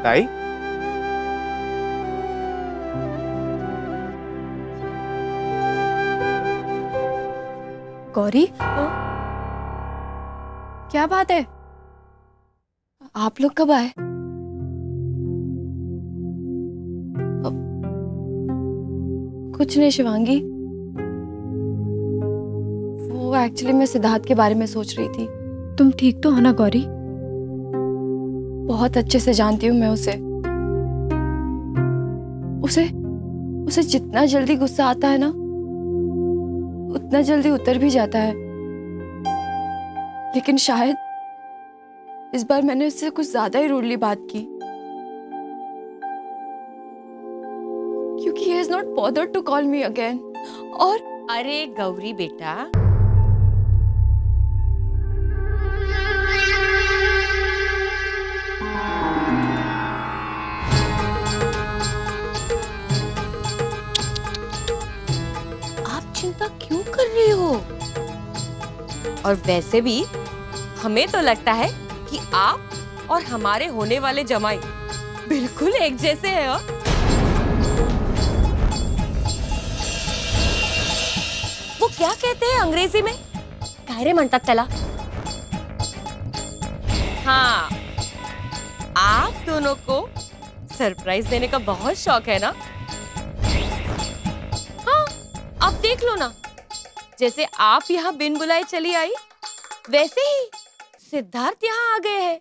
ताई, गौरी, क्या बात है? आप लोग कब आए? कुछ नहीं शिवांगी, वो एक्चुअली मैं सिद्धार्थ के बारे में सोच रही थी। तुम ठीक तो हो ना गौरी? बहुत अच्छे से जानती हूँ मैं उसे। उसे जितना जल्दी गुस्सा आता है ना, उतना जल्दी उतर भी जाता है। लेकिन शायद इस बार मैंने उससे कुछ ज्यादा ही रूडली बात की, क्योंकि he has not bothered to call me again। और अरे गौरी बेटा, आप चिंता क्यों कर रही हो? और वैसे भी हमें तो लगता है कि आप और हमारे होने वाले जमाई बिल्कुल एक जैसे हैं। हाँ? वो क्या कहते हैं अंग्रेजी में? काय रे म्हणतात त्याला? हाँ, आप दोनों को सरप्राइज देने का बहुत शौक है ना? हाँ, आप देख लो ना, जैसे आप यहाँ बिन बुलाए चली आई, वैसे ही सिद्धार्थ यहाँ आ गए हैं।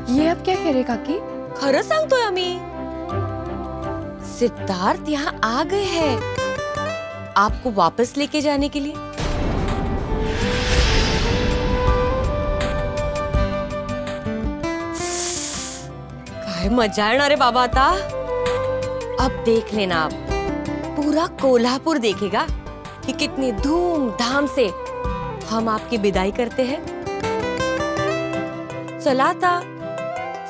ये अब क्या कह रहे काकी? खरं सांगतोय आम्ही, सिद्धार्थ यहाँ आ गए हैं आपको वापस लेके जाने के लिए। काय मजा येणार रे बाबा आता। अब देख लेना, आप पूरा कोल्हापुर देखेगा कि कितनी धूमधाम से हम आपकी विदाई करते हैं। चला आता,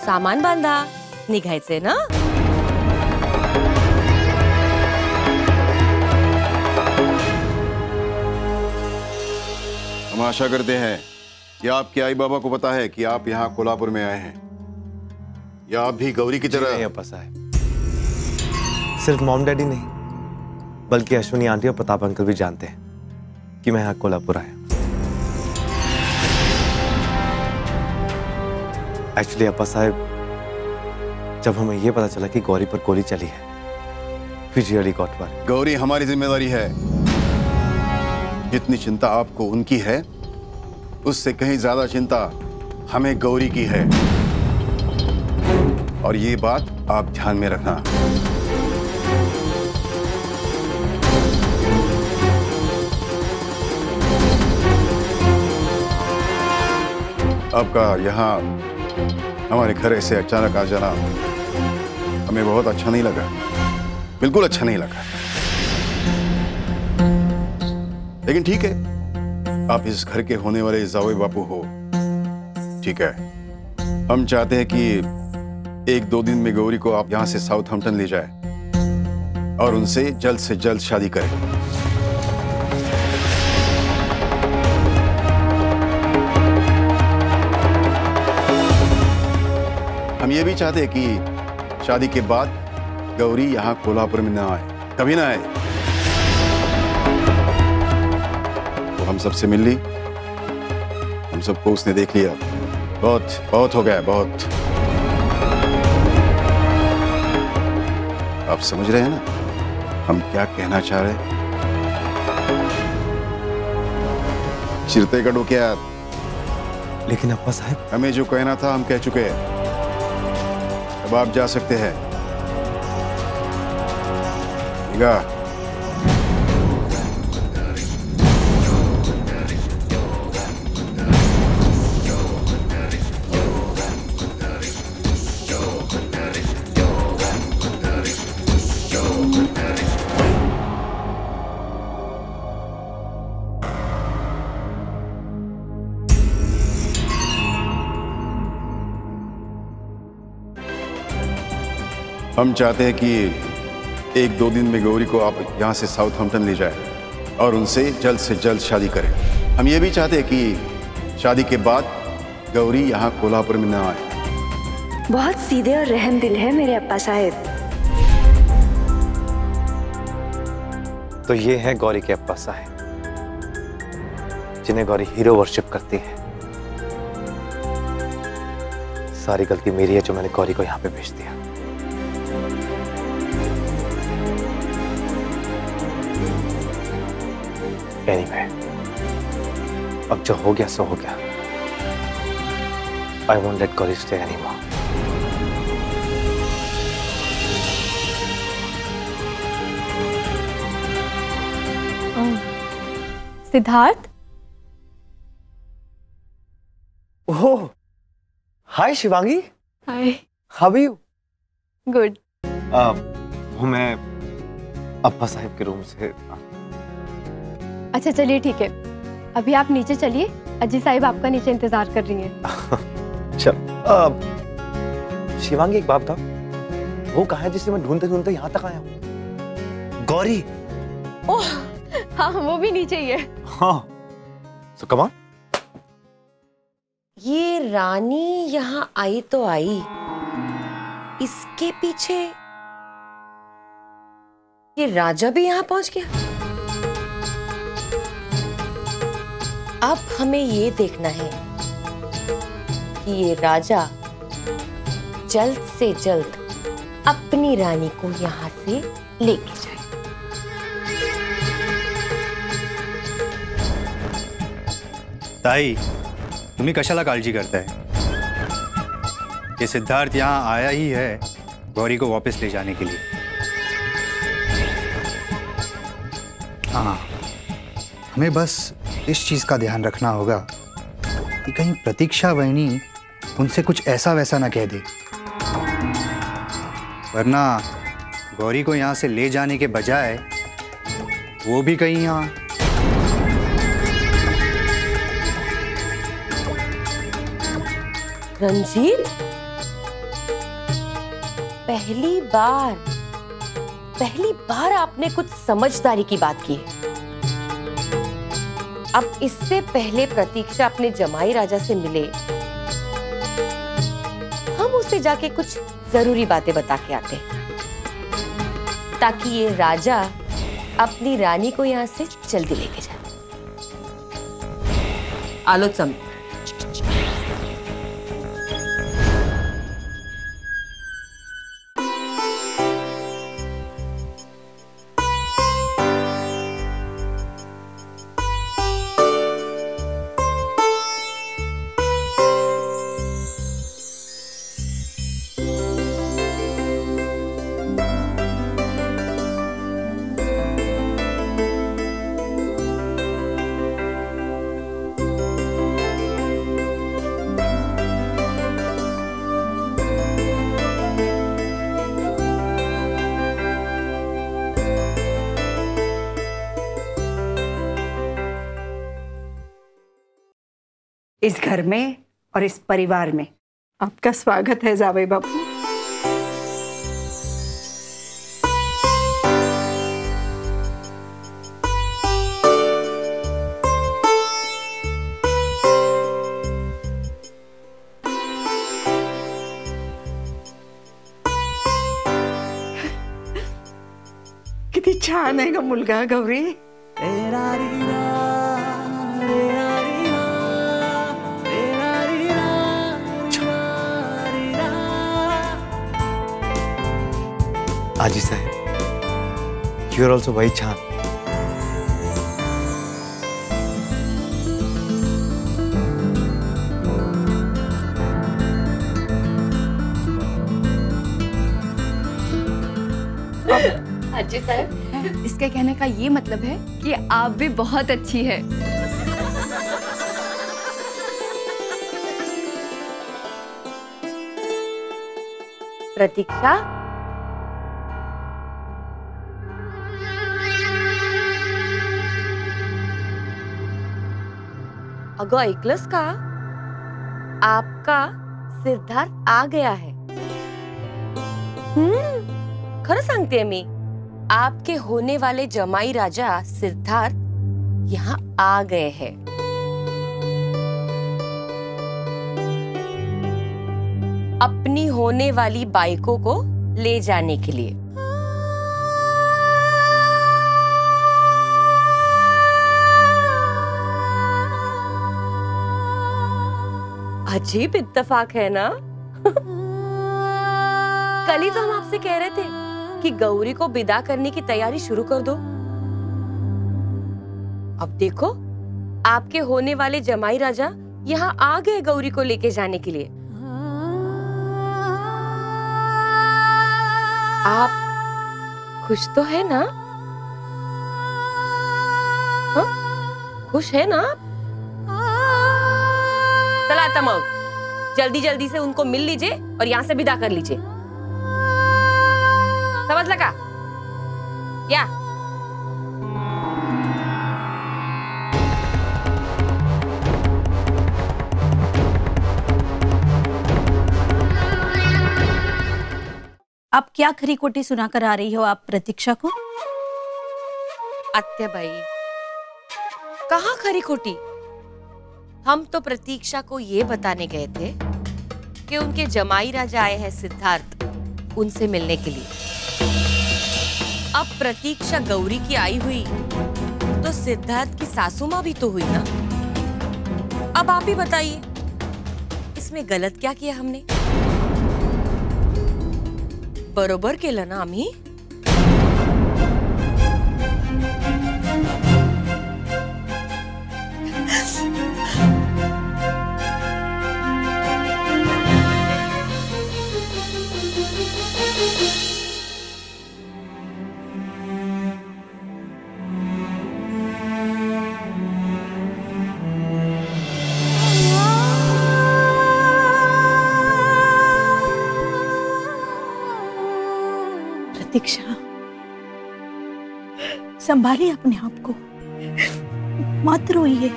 सामान बांधा, निघायचंय ना? हम आशा करते हैं कि आपके आई बाबा को पता है कि आप यहाँ कोल्हापुर में आए हैं, या आप भी गौरी की तरह। नहीं अप्पा साहब, सिर्फ मॉम डैडी नहीं, बल्कि अश्विनी आंटी और प्रताप अंकल भी जानते हैं कि मैं यहाँ कोल्हापुर आया। एक्चुअली अप्पा साहब, जब हमें ये पता चला कि गौरी पर गोली चली है, we really got worried. Gauri हमारी जिम्मेदारी है। जितनी चिंता आपको उनकी है, उससे कहीं ज्यादा चिंता हमें गौरी की है, और ये बात आप ध्यान में रखना। आपका यहाँ हमारे घर ऐसे अचानक आ जाना हमें बहुत अच्छा नहीं लगा, बिल्कुल अच्छा नहीं लगा। लेकिन ठीक है, आप इस घर के होने वाले जावे बापू हो, ठीक है। हम चाहते हैं कि 1-2 दिन में गौरी को आप यहां से साउथहैम्पटन ले जाए और उनसे जल्द से जल्द शादी करें। हम ये भी चाहते हैं कि शादी के बाद गौरी यहां कोल्हापुर में ना आए, कभी ना आए। हम सबसे मिल ली, हम सबको उसने देख लिया। बहुत बहुत हो गया, बहुत। आप समझ रहे हैं ना हम क्या कहना चाह रहे हैं? चिरते का डोक्या। लेकिन अप्पा साहब, हमें जो कहना था हम कह चुके हैं, अब आप जा सकते हैं। हम चाहते हैं कि एक दो दिन में गौरी को आप यहाँ से साउथहैम्पटन ले जाए और उनसे जल्द से जल्द शादी करें। हम ये भी चाहते हैं कि शादी के बाद गौरी यहाँ कोल्हापुर में न आए। बहुत सीधे और रहम दिल है मेरे अप्पा साहब। तो ये है गौरी के अप्पा साहब, जिन्हें गौरी हीरो वर्शिप करती है। सारी गलती मेरी है जो मैंने गौरी को यहाँ पे भेज दिया। Anyway, अब जो हो गया सो हो गया। I won't let Gauri stay anymore. Siddharth, oh, hi Shivangi. Hi. How are you? Good. वो मैं अप्पा साहब के रूम से। अच्छा चलिए ठीक है, अभी आप नीचे चलिए, अजी साहिब आपका नीचे इंतजार कर रही हैं। चल। शिवांगी एक बात बताओ, वो कहाँ है जिसे मैं ढूंढते ढूंढते यहाँ तक आया हूँ? गौरी। ओह हाँ, वो भी नीचे ही है। हाँ। So come on. ये रानी यहाँ आई तो आई, इसके पीछे ये राजा भी यहाँ पहुंच गया। अब हमें ये देखना है कि ये राजा जल्द से जल्द अपनी रानी को यहाँ से लेके जाए। ताई, तुम्ही कशाला काळजी करताय? ये सिद्धार्थ यहाँ आया ही है गौरी को वापस ले जाने के लिए। हाँ, हमें बस इस चीज का ध्यान रखना होगा कि कहीं प्रतीक्षा वहिनी उनसे कुछ ऐसा वैसा ना कह दे, वरना गौरी को यहाँ से ले जाने के बजाय वो भी कहीं यहाँ। रंजीत, पहली बार आपने कुछ समझदारी की बात की है। अब इससे पहले प्रतीक्षा अपने जमाई राजा से मिले, हम उसे जाके कुछ जरूरी बातें बता के आते हैं, ताकि ये राजा अपनी रानी को यहाँ से जल्दी लेके जाए। आलो समय। इस घर में और इस परिवार में आपका स्वागत है जावई बापू। किती छान आहे ग मुलगा गौरी। आजी साहब, you are also very charming. आजी साहब, इसके कहने का ये मतलब है कि आप भी बहुत अच्छी है। प्रतीक्षा, अगं ऐकलंस का? आपका सिद्धार्थ आ गया है। खरं सांगते मी, आपके होने वाले जमाई राजा सिद्धार्थ यहाँ आ गए हैं। अपनी होने वाली बाइकों को ले जाने के लिए। अजीब इत्तेफाक है ना? कल ही तो हम आपसे कह रहे थे कि गौरी को विदा करने की तैयारी शुरू कर दो। अब देखो, आपके होने वाले जमाई राजा यहाँ आ गए गौरी को लेके जाने के लिए। आप खुश तो है ना? हा? खुश है ना आप? चला तमग, जल्दी जल्दी से उनको मिल लीजिए और यहाँ से विदा कर लीजिए। समझ लगा? या आप क्या खरी खोटी सुनाकर आ रही हो आप प्रतीक्षा को? आत्याबाई, कहाँ खरी खोटी? हम तो प्रतीक्षा को ये बताने गए थे कि उनके जमाई राजा आए हैं सिद्धार्थ, उनसे मिलने के लिए। अब प्रतीक्षा गौरी की आई हुई तो सिद्धार्थ की सासू माँ भी तो हुई ना। अब आप ही बताइए, इसमें गलत क्या किया हमने? बरोबर केलं ना आम्ही? प्रतीक्षा, संभालिए अपने आप को, मत रोइए।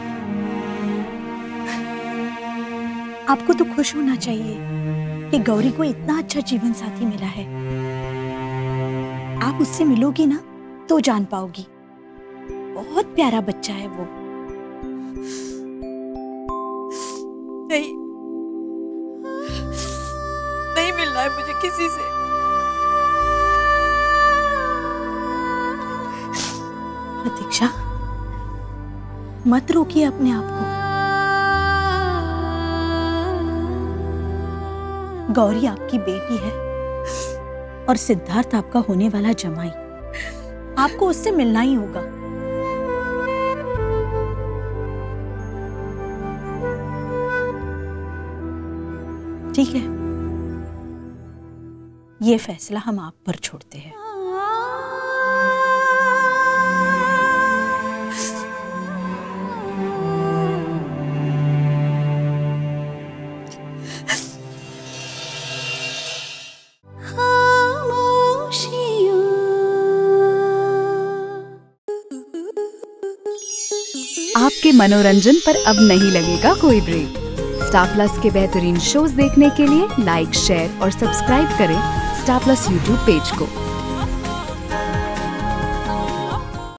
आपको तो खुश होना चाहिए कि गौरी को इतना अच्छा जीवन साथी मिला है। आप उससे मिलोगी ना तो जान पाओगी, बहुत प्यारा बच्चा है वो। नहीं, नहीं मिलना है मुझे किसी से। प्रतीक्षा, मत रोकिए अपने आप को। गौरी आपकी बेटी है और सिद्धार्थ आपका होने वाला जमाई। आपको उससे मिलना ही होगा। ठीक है, ये फैसला हम आप पर छोड़ते हैं। आपके मनोरंजन पर अब नहीं लगेगा कोई ब्रेक। स्टार प्लस के बेहतरीन शोज देखने के लिए लाइक, शेयर और सब्सक्राइब करें स्टार प्लस यूट्यूब पेज को।